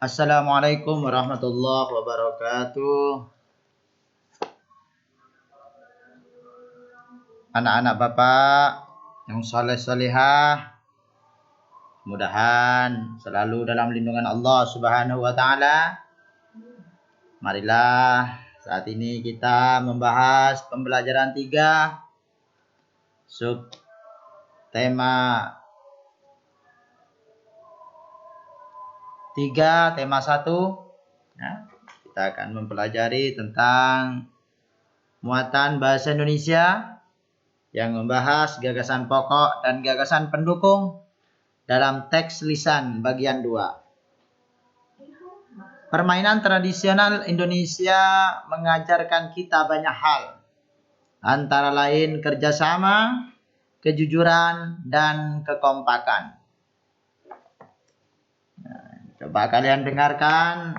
Assalamualaikum warahmatullahi wabarakatuh. Anak-anak Bapak yang saleh-salehah, mudahan selalu dalam lindungan Allah Subhanahu wa taala. Marilah saat ini kita membahas pembelajaran 3 sub tema 3 tema 1 ya, kita akan mempelajari tentang muatan bahasa Indonesia yang membahas gagasan pokok dan gagasan pendukung dalam teks lisan bagian 2. Permainan tradisional Indonesia mengajarkan kita banyak hal, antara lain kerjasama, kejujuran, dan kekompakan. Coba kalian dengarkan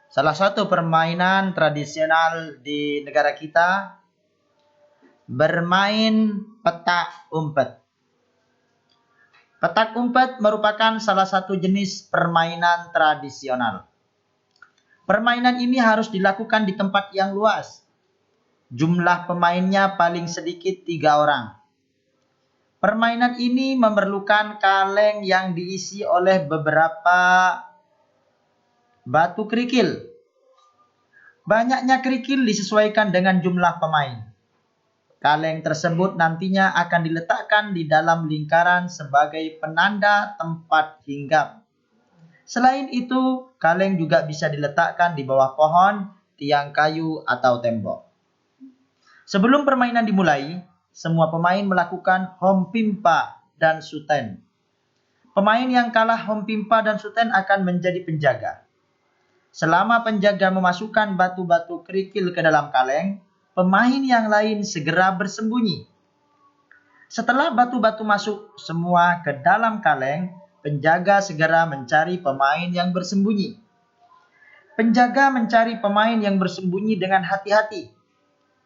salah satu permainan tradisional di negara kita, bermain petak umpet. Petak umpet merupakan salah satu jenis permainan tradisional. Permainan ini harus dilakukan di tempat yang luas. Jumlah pemainnya paling sedikit 3 orang. Permainan ini memerlukan kaleng yang diisi oleh beberapa batu kerikil. Banyaknya kerikil disesuaikan dengan jumlah pemain. Kaleng tersebut nantinya akan diletakkan di dalam lingkaran sebagai penanda tempat hinggap. Selain itu, kaleng juga bisa diletakkan di bawah pohon, tiang kayu, atau tembok. Sebelum permainan dimulai, semua pemain melakukan hompimpa dan suten. Pemain yang kalah hompimpa dan suten akan menjadi penjaga. Selama penjaga memasukkan batu-batu kerikil ke dalam kaleng, pemain yang lain segera bersembunyi. Setelah batu-batu masuk semua ke dalam kaleng, penjaga segera mencari pemain yang bersembunyi. Penjaga mencari pemain yang bersembunyi dengan hati-hati.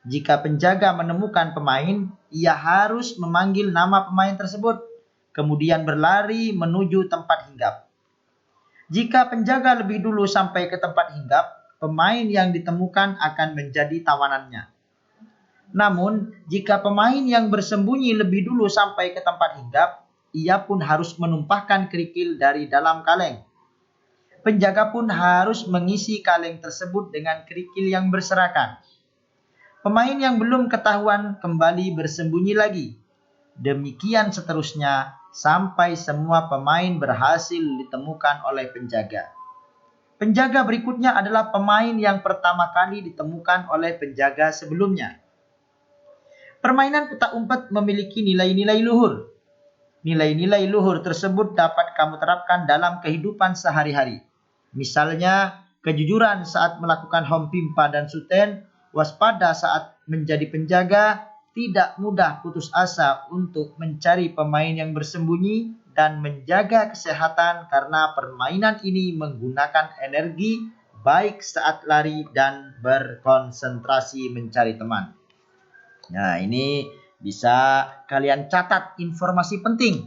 Jika penjaga menemukan pemain, ia harus memanggil nama pemain tersebut, kemudian berlari menuju tempat hinggap. Jika penjaga lebih dulu sampai ke tempat hinggap, pemain yang ditemukan akan menjadi tawanannya. Namun, jika pemain yang bersembunyi lebih dulu sampai ke tempat hinggap, ia pun harus menumpahkan kerikil dari dalam kaleng. Penjaga pun harus mengisi kaleng tersebut dengan kerikil yang berserakan. Pemain yang belum ketahuan kembali bersembunyi lagi. Demikian seterusnya sampai semua pemain berhasil ditemukan oleh penjaga. Penjaga berikutnya adalah pemain yang pertama kali ditemukan oleh penjaga sebelumnya. Permainan petak umpet memiliki nilai-nilai luhur. Nilai-nilai luhur tersebut dapat kamu terapkan dalam kehidupan sehari-hari. Misalnya, kejujuran saat melakukan hompimpa dan suten, waspada saat menjadi penjaga, tidak mudah putus asa untuk mencari pemain yang bersembunyi, dan menjaga kesehatan karena permainan ini menggunakan energi baik saat lari dan berkonsentrasi mencari teman. Nah, ini bisa kalian catat informasi penting.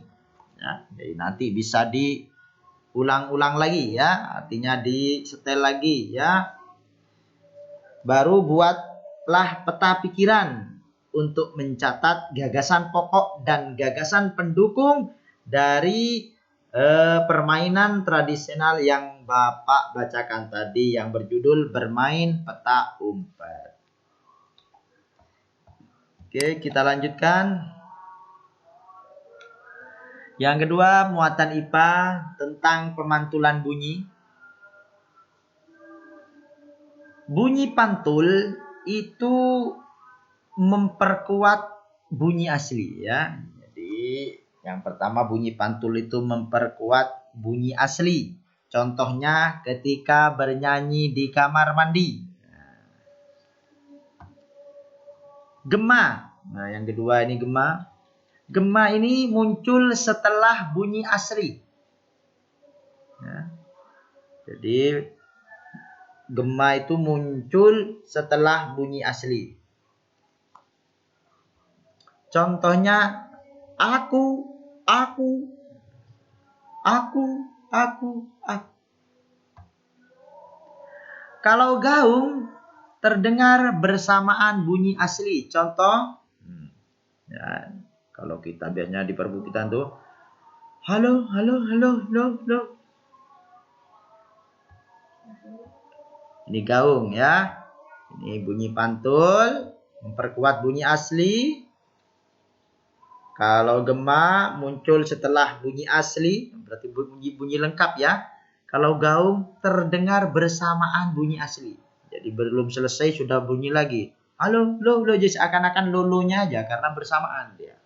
Ya, jadi nanti bisa diulang-ulang lagi ya, artinya disetel lagi ya. Baru buatlah peta pikiran untuk mencatat gagasan pokok dan gagasan pendukung dari permainan tradisional yang Bapak bacakan tadi yang berjudul bermain petak umpet. Oke, kita lanjutkan. Yang kedua, muatan IPA tentang pemantulan bunyi. Bunyi pantul itu memperkuat bunyi asli ya. Jadi yang pertama, bunyi pantul itu memperkuat bunyi asli. Contohnya ketika bernyanyi di kamar mandi. Gema. Nah, yang kedua ini gema. Gema ini muncul setelah bunyi asli. Ya. Jadi gema itu muncul setelah bunyi asli. Contohnya aku. Kalau gaung terdengar bersamaan bunyi asli. Contoh, ya, kalau kita biasanya di perbukitan tuh, halo, halo, halo, halo, halo. Ini gaung ya. Ini bunyi pantul, memperkuat bunyi asli. Kalau gema muncul setelah bunyi asli, berarti bunyi lengkap ya. Kalau gaung terdengar bersamaan bunyi asli. Jadi belum selesai sudah bunyi lagi. Halo, lo, jadi seakan-akan lolonya aja karena bersamaan dia.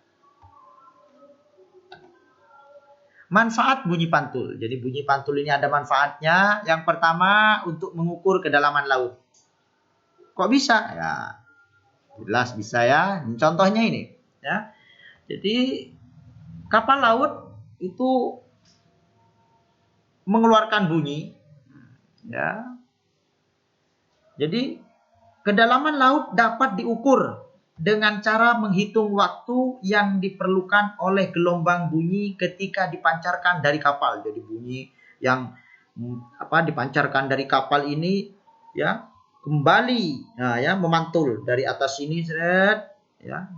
Manfaat bunyi pantul. Jadi bunyi pantul ini ada manfaatnya. Yang pertama untuk mengukur kedalaman laut. Kok bisa? Ya, jelas bisa ya. Contohnya ini, ya. Jadi kapal laut itu mengeluarkan bunyi, ya. Jadi kedalaman laut dapat diukur dengan cara menghitung waktu yang diperlukan oleh gelombang bunyi ketika dipancarkan dari kapal. Jadi bunyi yang dipancarkan dari kapal ini ya kembali memantul dari atas ini seret ya,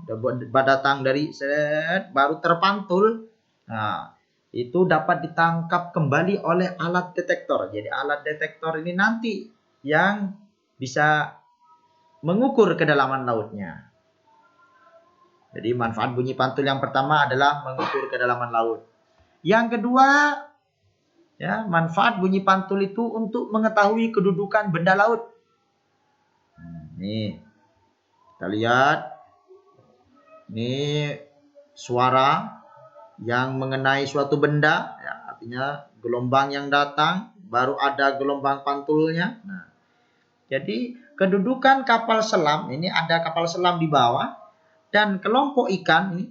datang dari seret baru terpantul. Nah, itu dapat ditangkap kembali oleh alat detektor. Jadi alat detektor ini nanti yang bisa mengukur kedalaman lautnya. Jadi manfaat bunyi pantul yang pertama adalah mengukur kedalaman laut. Yang kedua, ya, manfaat bunyi pantul itu untuk mengetahui kedudukan benda laut. Nih, kita lihat. Ini suara yang mengenai suatu benda, ya, artinya gelombang yang datang, baru ada gelombang pantulnya. Nah, jadi kedudukan kapal selam, ini ada kapal selam di bawah, dan kelompok ikan ini,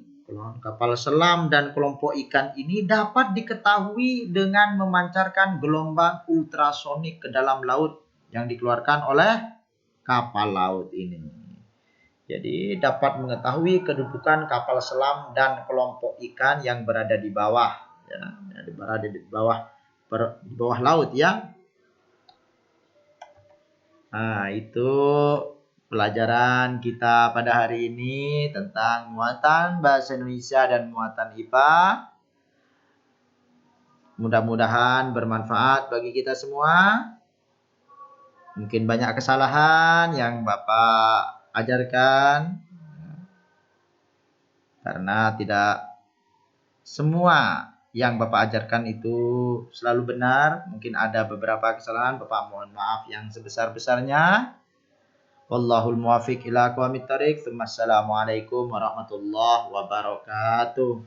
kapal selam dan kelompok ikan ini dapat diketahui dengan memancarkan gelombang ultrasonik ke dalam laut yang dikeluarkan oleh kapal laut ini. Jadi dapat mengetahui kedudukan kapal selam dan kelompok ikan yang berada di bawah, ya, berada di bawah laut ya. Nah, itu pelajaran kita pada hari ini tentang muatan bahasa Indonesia dan muatan IPA. Mudah-mudahan bermanfaat bagi kita semua. Mungkin banyak kesalahan yang Bapak ajarkan, karena tidak semua yang Bapak ajarkan itu selalu benar. Mungkin ada beberapa kesalahan, Bapak mohon maaf yang sebesar-besarnya. Wallahul muwaffiq ila aqwamit thoriq. Wassalamualaikum warahmatullahi wabarakatuh.